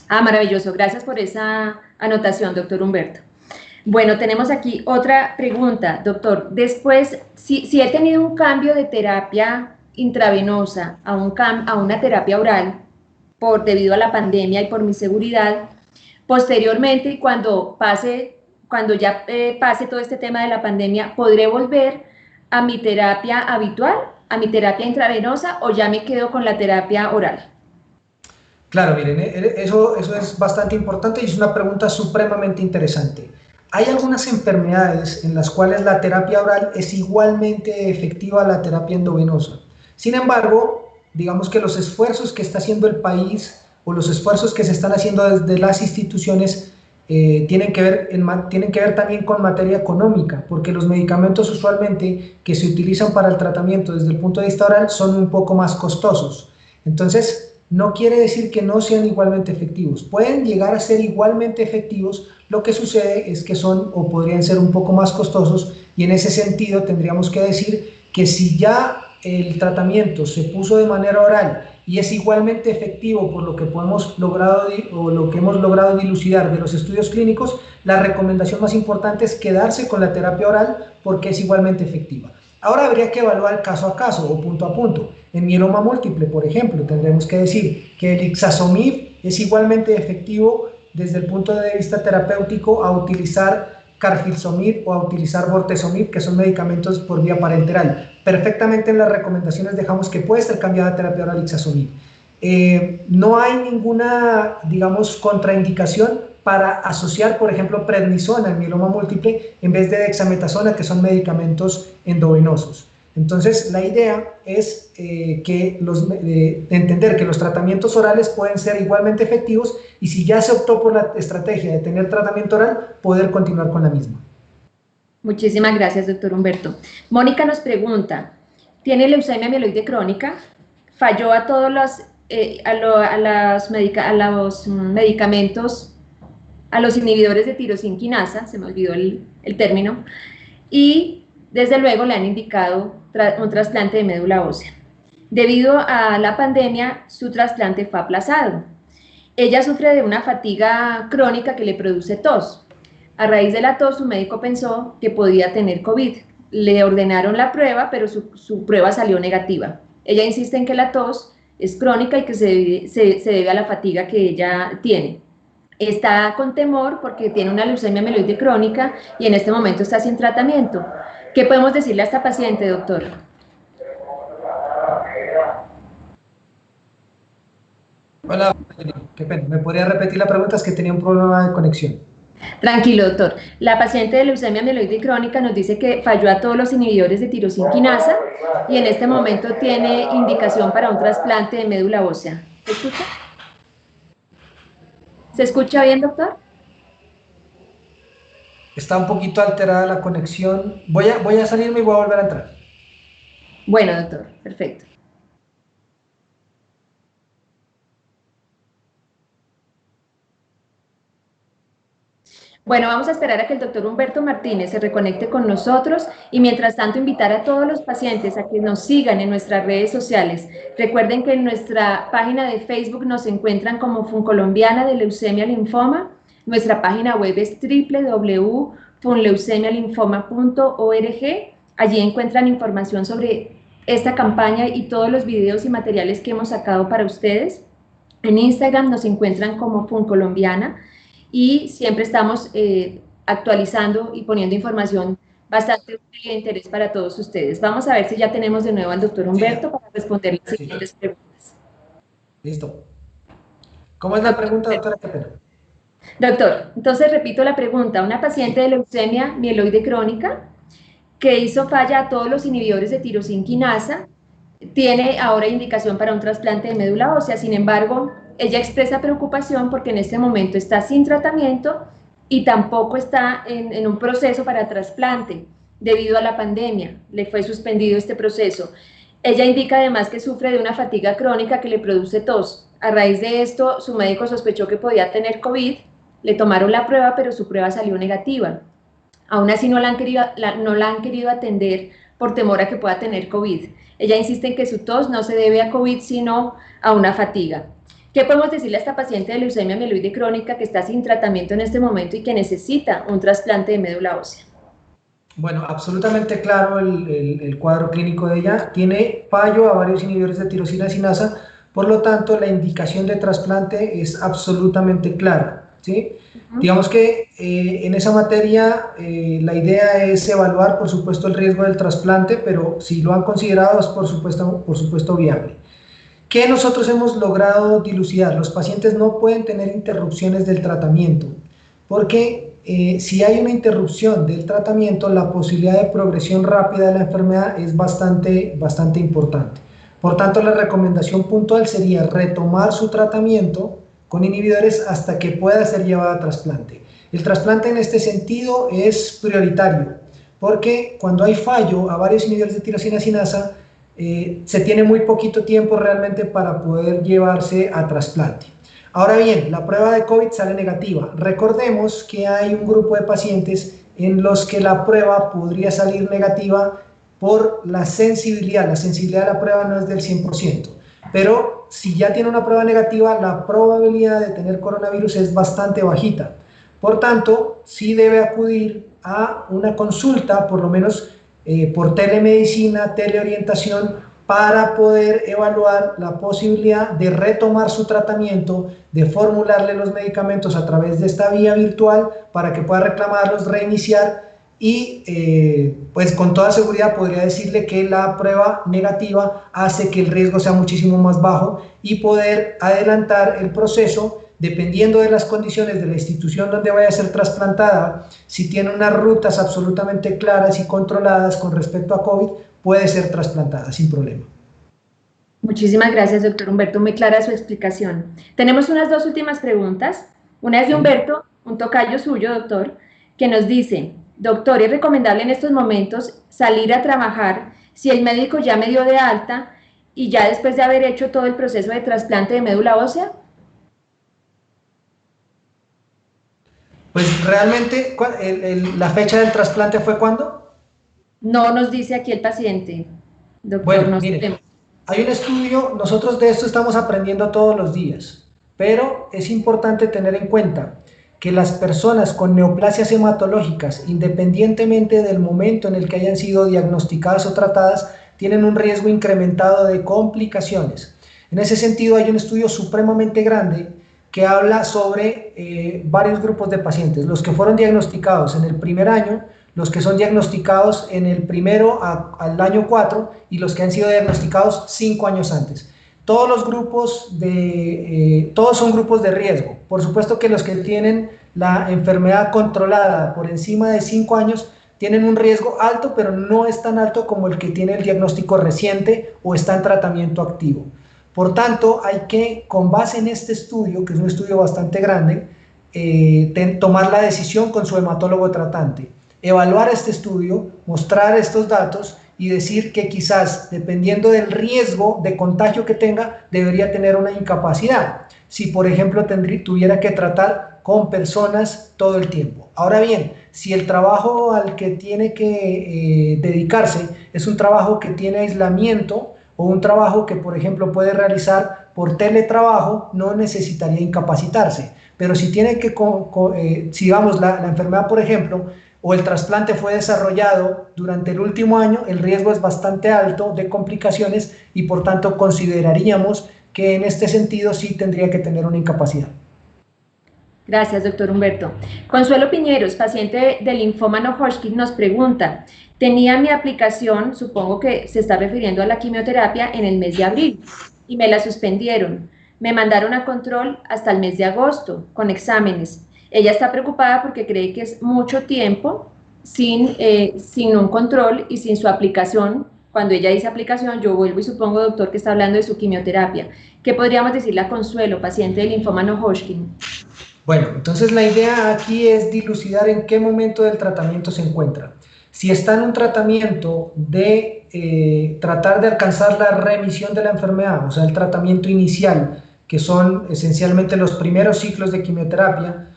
Ah, maravilloso. Gracias por esa anotación, doctor Humberto. Bueno, tenemos aquí otra pregunta, doctor. Después, si he tenido un cambio de terapia intravenosa a una terapia oral debido a la pandemia y por mi seguridad, posteriormente, cuando ya pase todo este tema de la pandemia, ¿podré volver a mi terapia habitual, a mi terapia intravenosa, o ya me quedo con la terapia oral? Claro, miren, eso es bastante importante y es una pregunta supremamente interesante. Hay algunas enfermedades en las cuales la terapia oral es igualmente efectiva a la terapia endovenosa. Sin embargo, digamos que los esfuerzos que está haciendo el país o los esfuerzos que se están haciendo desde las instituciones tienen que ver también con materia económica, porque los medicamentos usualmente que se utilizan para el tratamiento desde el punto de vista oral son un poco más costosos. Entonces, no quiere decir que no sean igualmente efectivos. Pueden llegar a ser igualmente efectivos, lo que sucede es que son o podrían ser un poco más costosos, y en ese sentido tendríamos que decir que si ya el tratamiento se puso de manera oral y es igualmente efectivo por lo que hemos logrado dilucidar de los estudios clínicos, la recomendación más importante es quedarse con la terapia oral porque es igualmente efectiva. Ahora habría que evaluar caso a caso o punto a punto. En mieloma múltiple, por ejemplo, tendremos que decir que el ixazomib es igualmente efectivo desde el punto de vista terapéutico a utilizar carfilzomib o a utilizar bortezomib, que son medicamentos por vía parenteral. Perfectamente en las recomendaciones dejamos que puede ser cambiada a terapia oral ixazomib. No hay ninguna, digamos, contraindicación para asociar, por ejemplo, prednisona en mieloma múltiple en vez de dexametasona, que son medicamentos endovenosos. Entonces, la idea es entender que los tratamientos orales pueden ser igualmente efectivos, y si ya se optó por la estrategia de tener tratamiento oral, poder continuar con la misma. Muchísimas gracias, doctor Humberto. Mónica nos pregunta, ¿tiene leucemia mieloide crónica? ¿Falló a todos los medicamentos, a los inhibidores de tirosina quinasa, se me olvidó el término, y desde luego le han indicado un trasplante de médula ósea? Debido a la pandemia, su trasplante fue aplazado. Ella sufre de una fatiga crónica que le produce tos. A raíz de la tos, su médico pensó que podía tener COVID. Le ordenaron la prueba, pero su prueba salió negativa. Ella insiste en que la tos es crónica y que se debe a la fatiga que ella tiene. Está con temor porque tiene una leucemia mieloide crónica y en este momento está sin tratamiento. ¿Qué podemos decirle a esta paciente, doctor? Hola, qué pena. ¿Me podría repetir la pregunta? Es que tenía un problema de conexión. Tranquilo, doctor. La paciente de leucemia mieloide crónica nos dice que falló a todos los inhibidores de tirosina quinasa y en este momento tiene indicación para un trasplante de médula ósea. ¿Se escucha? ¿Se escucha bien, doctor? Está un poquito alterada la conexión. Voy a salirme y voy a volver a entrar. Bueno, doctor, perfecto. Bueno, vamos a esperar a que el doctor Humberto Martínez se reconecte con nosotros y mientras tanto invitar a todos los pacientes a que nos sigan en nuestras redes sociales. Recuerden que en nuestra página de Facebook nos encuentran como Funcolombiana de Leucemia Linfoma. Nuestra página web es www.funleucemialinfoma.org. Allí encuentran información sobre esta campaña y todos los videos y materiales que hemos sacado para ustedes. En Instagram nos encuentran como Funcolombiana y siempre estamos actualizando y poniendo información bastante útil y de interés para todos ustedes. Vamos a ver si ya tenemos de nuevo al doctor Humberto para responder las siguientes preguntas. Listo. ¿Cómo es la pregunta, doctora? Qué pena. Doctor, entonces repito la pregunta. Una paciente de leucemia mieloide crónica que hizo falla a todos los inhibidores de tirosina quinasa, tiene ahora indicación para un trasplante de médula ósea. Sin embargo, ella expresa preocupación porque en este momento está sin tratamiento y tampoco está en un proceso para trasplante debido a la pandemia. Le fue suspendido este proceso. Ella indica además que sufre de una fatiga crónica que le produce tos. A raíz de esto, su médico sospechó que podía tener COVID, le tomaron la prueba, pero su prueba salió negativa. Aún así no la han querido atender por temor a que pueda tener COVID. Ella insiste en que su tos no se debe a COVID, sino a una fatiga. ¿Qué podemos decirle a esta paciente de leucemia mieloide crónica que está sin tratamiento en este momento y que necesita un trasplante de médula ósea? Bueno, absolutamente claro el cuadro clínico de ella. Tiene fallo a varios inhibidores de tirosina sinasa, por lo tanto, la indicación de trasplante es absolutamente clara, ¿sí? Digamos que en esa materia la idea es evaluar, por supuesto, el riesgo del trasplante, pero si lo han considerado es por supuesto viable. ¿Qué nosotros hemos logrado dilucidar? Los pacientes no pueden tener interrupciones del tratamiento, porque si hay una interrupción del tratamiento, la posibilidad de progresión rápida de la enfermedad es bastante importante. Por tanto, la recomendación puntual sería retomar su tratamiento con inhibidores hasta que pueda ser llevado a trasplante. El trasplante en este sentido es prioritario, porque cuando hay fallo a varios inhibidores de tirosina sinasa, se tiene muy poquito tiempo realmente para poder llevarse a trasplante. Ahora bien, la prueba de COVID sale negativa. Recordemos que hay un grupo de pacientes en los que la prueba podría salir negativa por la sensibilidad. La sensibilidad de la prueba no es del 100%, pero si ya tiene una prueba negativa, la probabilidad de tener coronavirus es bastante bajita. Por tanto, sí debe acudir a una consulta, por lo menos por telemedicina, teleorientación, para poder evaluar la posibilidad de retomar su tratamiento, de formularle los medicamentos a través de esta vía virtual para que pueda reclamarlos, reiniciar y pues con toda seguridad podría decirle que la prueba negativa hace que el riesgo sea muchísimo más bajo y poder adelantar el proceso dependiendo de las condiciones de la institución donde vaya a ser trasplantada. Si tiene unas rutas absolutamente claras y controladas con respecto a COVID, puede ser trasplantada sin problema. Muchísimas gracias, doctor Humberto, muy clara su explicación. Tenemos unas dos últimas preguntas. Una es de Humberto, un tocayo suyo, doctor, que nos dice: doctor, ¿es recomendable en estos momentos salir a trabajar si el médico ya me dio de alta y ya después de haber hecho todo el proceso de trasplante de médula ósea? Pues realmente, ¿la fecha del trasplante fue cuándo? No nos dice aquí el paciente, doctor. Bueno, mire, hay un estudio, nosotros de esto estamos aprendiendo todos los días, pero es importante tener en cuenta que las personas con neoplasias hematológicas, independientemente del momento en el que hayan sido diagnosticadas o tratadas, tienen un riesgo incrementado de complicaciones. En ese sentido, hay un estudio supremamente grande que habla sobre varios grupos de pacientes, los que fueron diagnosticados en el primer año, los que son diagnosticados en el primero al año 4 y los que han sido diagnosticados 5 años antes. Todos los grupos todos son grupos de riesgo. Por supuesto que los que tienen la enfermedad controlada por encima de 5 años tienen un riesgo alto, pero no es tan alto como el que tiene el diagnóstico reciente o está en tratamiento activo. Por tanto, hay que, con base en este estudio, que es un estudio bastante grande, tomar la decisión con su hematólogo tratante, evaluar este estudio, mostrar estos datos y decir que quizás, dependiendo del riesgo de contagio que tenga, debería tener una incapacidad. Si, por ejemplo, tuviera que tratar con personas todo el tiempo. Ahora bien, si el trabajo al que tiene que dedicarse es un trabajo que tiene aislamiento, o un trabajo que, por ejemplo, puede realizar por teletrabajo, no necesitaría incapacitarse. Pero si tiene que, si digamos la enfermedad, por ejemplo, o el trasplante fue desarrollado durante el último año, el riesgo es bastante alto de complicaciones y por tanto consideraríamos que en este sentido sí tendría que tener una incapacidad. Gracias, doctor Humberto. Consuelo Piñeros, paciente de linfoma no-Hodgkin, nos pregunta: tenía mi aplicación, supongo que se está refiriendo a la quimioterapia, en el mes de abril y me la suspendieron. Me mandaron a control hasta el mes de agosto con exámenes. Ella está preocupada porque cree que es mucho tiempo sin un control y sin su aplicación. Cuando ella dice aplicación, yo vuelvo y supongo, doctor, que está hablando de su quimioterapia. ¿Qué podríamos decirle a Consuelo, paciente de linfoma no-Hodgkin? Bueno, entonces la idea aquí es dilucidar en qué momento del tratamiento se encuentra. Si está en un tratamiento de tratar de alcanzar la remisión de la enfermedad, o sea, el tratamiento inicial que son esencialmente los primeros ciclos de quimioterapia.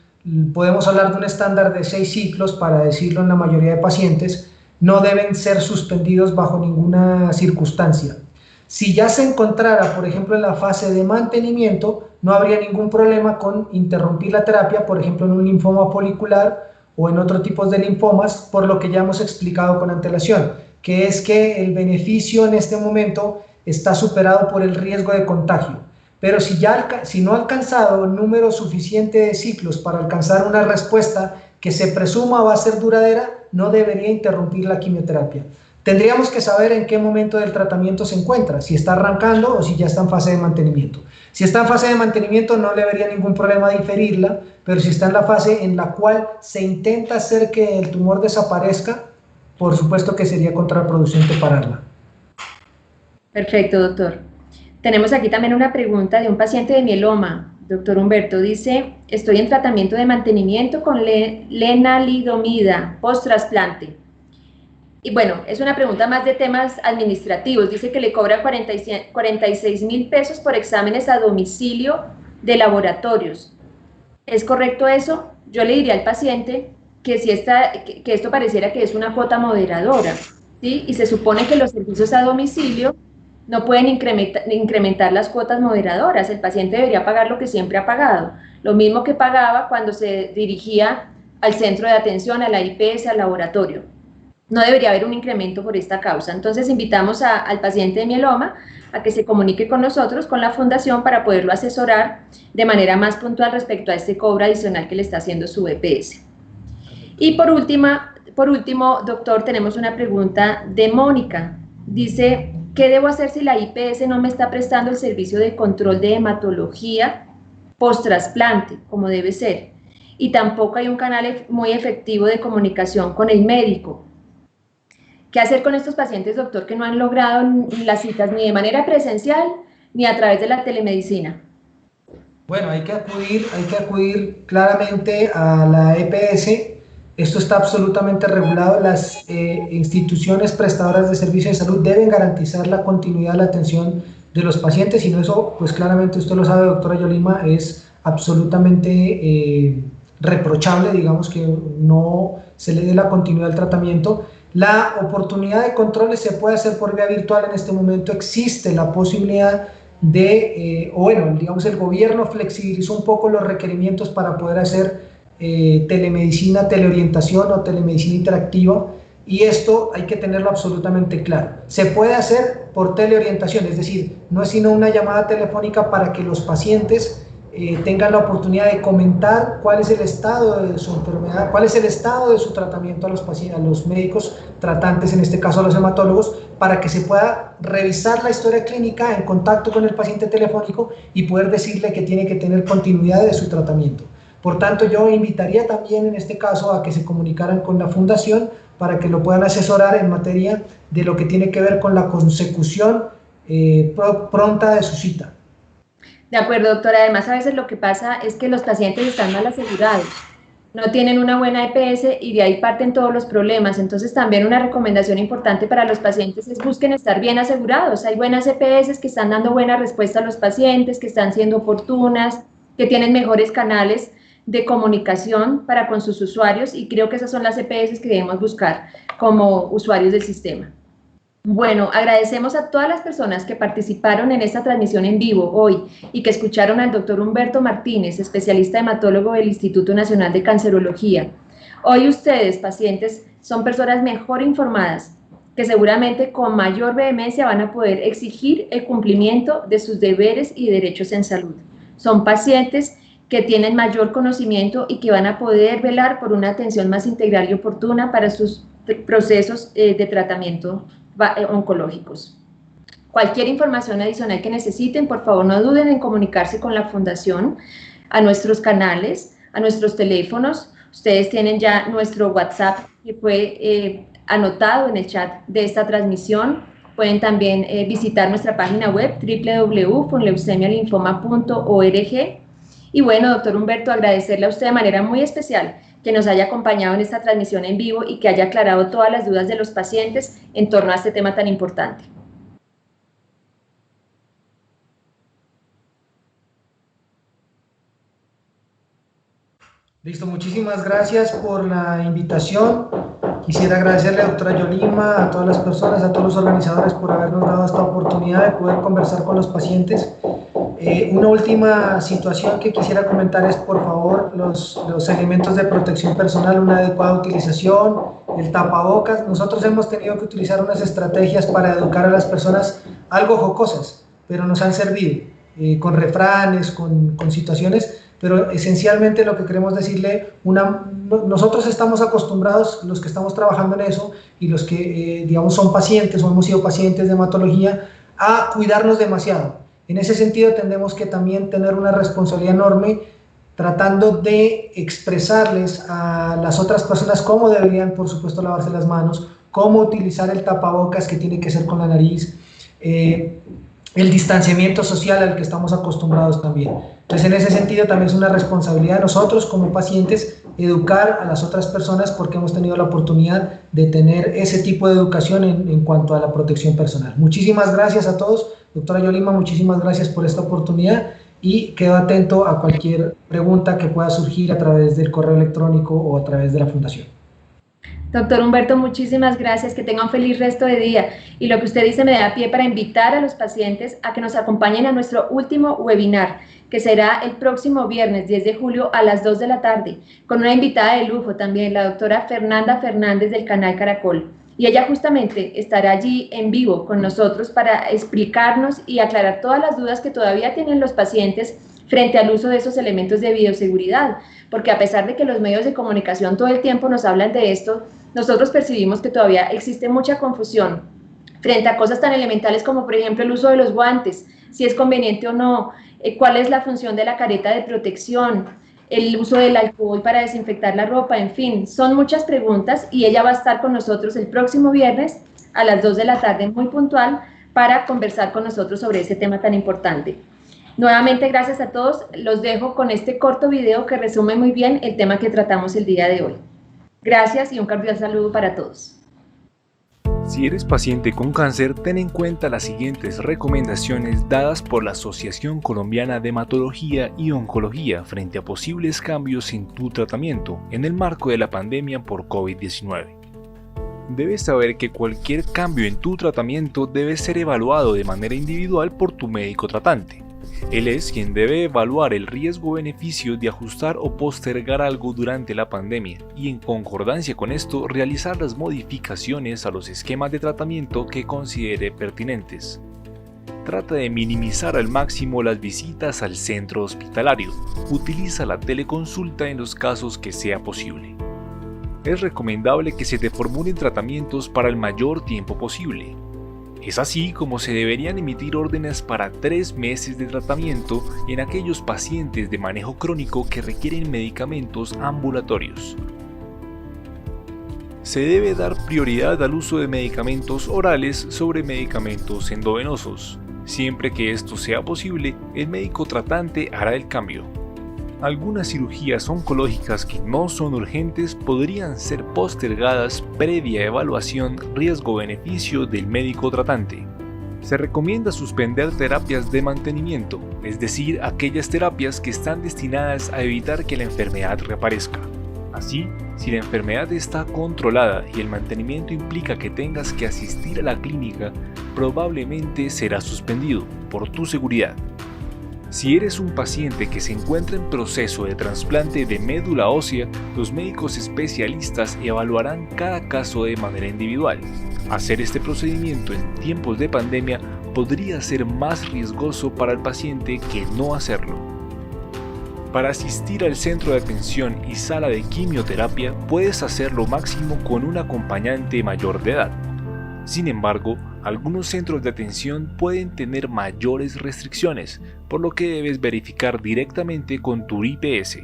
Podemos hablar de un estándar de 6 ciclos, para decirlo en la mayoría de pacientes, no deben ser suspendidos bajo ninguna circunstancia. Si ya se encontrara, por ejemplo, en la fase de mantenimiento, no habría ningún problema con interrumpir la terapia, por ejemplo, en un linfoma folicular o en otros tipos de linfomas, por lo que ya hemos explicado con antelación, que es que el beneficio en este momento está superado por el riesgo de contagio. Pero si no ha alcanzado el número suficiente de ciclos para alcanzar una respuesta que se presuma va a ser duradera, no debería interrumpir la quimioterapia. Tendríamos que saber en qué momento del tratamiento se encuentra, si está arrancando o si ya está en fase de mantenimiento. Si está en fase de mantenimiento no le vería ningún problema diferirla, pero si está en la fase en la cual se intenta hacer que el tumor desaparezca, por supuesto que sería contraproducente pararla. Perfecto, doctor. Tenemos aquí también una pregunta de un paciente de mieloma. Doctor Humberto dice, estoy en tratamiento de mantenimiento con lenalidomida post-trasplante. Y bueno, es una pregunta más de temas administrativos. Dice que le cobra 46.000 pesos por exámenes a domicilio de laboratorios. ¿Es correcto eso? Yo le diría al paciente que, que esto pareciera que es una cuota moderadora, ¿sí? Y se supone que los servicios a domicilio no pueden incrementar las cuotas moderadoras. El paciente debería pagar lo que siempre ha pagado, lo mismo que pagaba cuando se dirigía al centro de atención, a la IPS, al laboratorio. No debería haber un incremento por esta causa. Entonces invitamos al paciente de mieloma a que se comunique con nosotros, con la fundación, para poderlo asesorar de manera más puntual respecto a este cobro adicional que le está haciendo su EPS. Y por último, doctor, tenemos una pregunta de Mónica. Dice, ¿qué debo hacer si la IPS no me está prestando el servicio de control de hematología post-trasplante, como debe ser? Y tampoco hay un canal muy efectivo de comunicación con el médico. ¿Qué hacer con estos pacientes, doctor, que no han logrado las citas ni de manera presencial ni a través de la telemedicina? Bueno, hay que acudir claramente a la EPS. Esto está absolutamente regulado. Las instituciones prestadoras de servicios de salud deben garantizar la continuidad de la atención de los pacientes, y no, eso, pues claramente usted lo sabe, doctora Yolima, es absolutamente reprochable, digamos, que no se le dé la continuidad al tratamiento. La oportunidad de controles se puede hacer por vía virtual. En este momento existe la posibilidad de, digamos, el gobierno flexibilizó un poco los requerimientos para poder hacer telemedicina, teleorientación o telemedicina interactiva, y esto hay que tenerlo absolutamente claro. Se puede hacer por teleorientación, es decir, no es sino una llamada telefónica para que los pacientes tengan la oportunidad de comentar cuál es el estado de su enfermedad, cuál es el estado de su tratamiento a los pacientes, a los médicos tratantes, en este caso a los hematólogos, para que se pueda revisar la historia clínica en contacto con el paciente telefónico y poder decirle que tiene que tener continuidad de su tratamiento. Por tanto, yo invitaría también en este caso a que se comunicaran con la fundación para que lo puedan asesorar en materia de lo que tiene que ver con la consecución pronta de su cita. De acuerdo, doctora. Además, a veces lo que pasa es que los pacientes están mal asegurados, no tienen una buena EPS y de ahí parten todos los problemas. Entonces, también una recomendación importante para los pacientes es busquen estar bien asegurados. Hay buenas EPS que están dando buena respuesta a los pacientes, que están siendo oportunas, que tienen mejores canales de comunicación para con sus usuarios, y creo que esas son las EPS que debemos buscar como usuarios del sistema. Bueno, agradecemos a todas las personas que participaron en esta transmisión en vivo hoy y que escucharon al doctor Humberto Martínez, especialista hematólogo del Instituto Nacional de Cancerología. Hoy ustedes, pacientes, son personas mejor informadas, que seguramente con mayor vehemencia van a poder exigir el cumplimiento de sus deberes y derechos en salud. Son pacientes que tienen mayor conocimiento y que van a poder velar por una atención más integral y oportuna para sus procesos de tratamiento oncológicos. Cualquier información adicional que necesiten, por favor no duden en comunicarse con la fundación, a nuestros canales, a nuestros teléfonos. Ustedes tienen ya nuestro WhatsApp, que fue anotado en el chat de esta transmisión. Pueden también visitar nuestra página web www.leucemialinfoma.org. Y bueno, doctor Humberto, agradecerle a usted de manera muy especial que nos haya acompañado en esta transmisión en vivo y que haya aclarado todas las dudas de los pacientes en torno a este tema tan importante. Listo, muchísimas gracias por la invitación. Quisiera agradecerle a doctora Yolima, a todas las personas, a todos los organizadores por habernos dado esta oportunidad de poder conversar con los pacientes. Una última situación que quisiera comentar es, por favor, los elementos de protección personal, una adecuada utilización, el tapabocas. Nosotros hemos tenido que utilizar unas estrategias para educar a las personas algo jocosas, pero nos han servido, con refranes, con situaciones, pero esencialmente lo que queremos decirle, nosotros estamos acostumbrados, los que estamos trabajando en eso y los que, digamos, son pacientes o hemos sido pacientes de hematología, a cuidarnos demasiado. En ese sentido, tendremos que también tener una responsabilidad enorme tratando de expresarles a las otras personas cómo deberían, por supuesto, lavarse las manos, cómo utilizar el tapabocas que tiene que ser con la nariz, el distanciamiento social al que estamos acostumbrados también. Entonces, en ese sentido, también es una responsabilidad de nosotros como pacientes educar a las otras personas porque hemos tenido la oportunidad de tener ese tipo de educación en cuanto a la protección personal. Muchísimas gracias a todos. Doctora Yolima, muchísimas gracias por esta oportunidad y quedo atento a cualquier pregunta que pueda surgir a través del correo electrónico o a través de la Fundación. Doctor Humberto, muchísimas gracias, que tenga un feliz resto de día. Y lo que usted dice me da pie para invitar a los pacientes a que nos acompañen a nuestro último webinar, que será el próximo viernes 10 de julio a las 2 de la tarde, con una invitada de lujo también, la doctora Fernanda Fernández del canal Caracol. Y ella justamente estará allí en vivo con nosotros para explicarnos y aclarar todas las dudas que todavía tienen los pacientes frente al uso de esos elementos de bioseguridad, porque a pesar de que los medios de comunicación todo el tiempo nos hablan de esto, nosotros percibimos que todavía existe mucha confusión frente a cosas tan elementales como, por ejemplo, el uso de los guantes, si es conveniente o no, cuál es la función de la careta de protección, el uso del alcohol para desinfectar la ropa, en fin, son muchas preguntas y ella va a estar con nosotros el próximo viernes a las 2 de la tarde, muy puntual, para conversar con nosotros sobre este tema tan importante. Nuevamente, gracias a todos. Los dejo con este corto video que resume muy bien el tema que tratamos el día de hoy. Gracias y un cordial saludo para todos. Si eres paciente con cáncer, ten en cuenta las siguientes recomendaciones dadas por la Asociación Colombiana de Hematología y Oncología frente a posibles cambios en tu tratamiento en el marco de la pandemia por COVID-19. Debes saber que cualquier cambio en tu tratamiento debe ser evaluado de manera individual por tu médico tratante. Él es quien debe evaluar el riesgo-beneficio de ajustar o postergar algo durante la pandemia y, en concordancia con esto, realizar las modificaciones a los esquemas de tratamiento que considere pertinentes. Trata de minimizar al máximo las visitas al centro hospitalario. Utiliza la teleconsulta en los casos que sea posible. Es recomendable que se te formulen tratamientos para el mayor tiempo posible. Es así como se deberían emitir órdenes para 3 meses de tratamiento en aquellos pacientes de manejo crónico que requieren medicamentos ambulatorios. Se debe dar prioridad al uso de medicamentos orales sobre medicamentos endovenosos. Siempre que esto sea posible, el médico tratante hará el cambio. Algunas cirugías oncológicas que no son urgentes podrían ser postergadas previa evaluación riesgo-beneficio del médico tratante. Se recomienda suspender terapias de mantenimiento, es decir, aquellas terapias que están destinadas a evitar que la enfermedad reaparezca. Así, si la enfermedad está controlada y el mantenimiento implica que tengas que asistir a la clínica, probablemente será suspendido por tu seguridad. Si eres un paciente que se encuentra en proceso de trasplante de médula ósea, los médicos especialistas evaluarán cada caso de manera individual. Hacer este procedimiento en tiempos de pandemia podría ser más riesgoso para el paciente que no hacerlo. Para asistir al centro de atención y sala de quimioterapia, puedes hacerlo máximo con un acompañante mayor de edad. Sin embargo, algunos centros de atención pueden tener mayores restricciones, por lo que debes verificar directamente con tu IPS.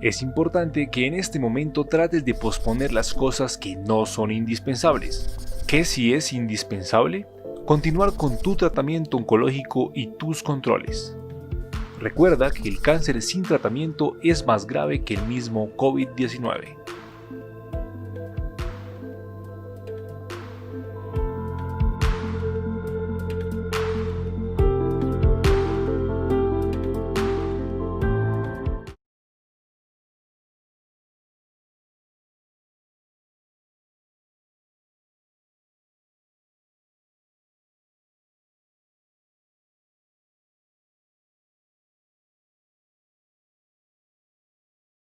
Es importante que en este momento trates de posponer las cosas que no son indispensables. ¿Qué sí es indispensable? Continuar con tu tratamiento oncológico y tus controles. Recuerda que el cáncer sin tratamiento es más grave que el mismo COVID-19.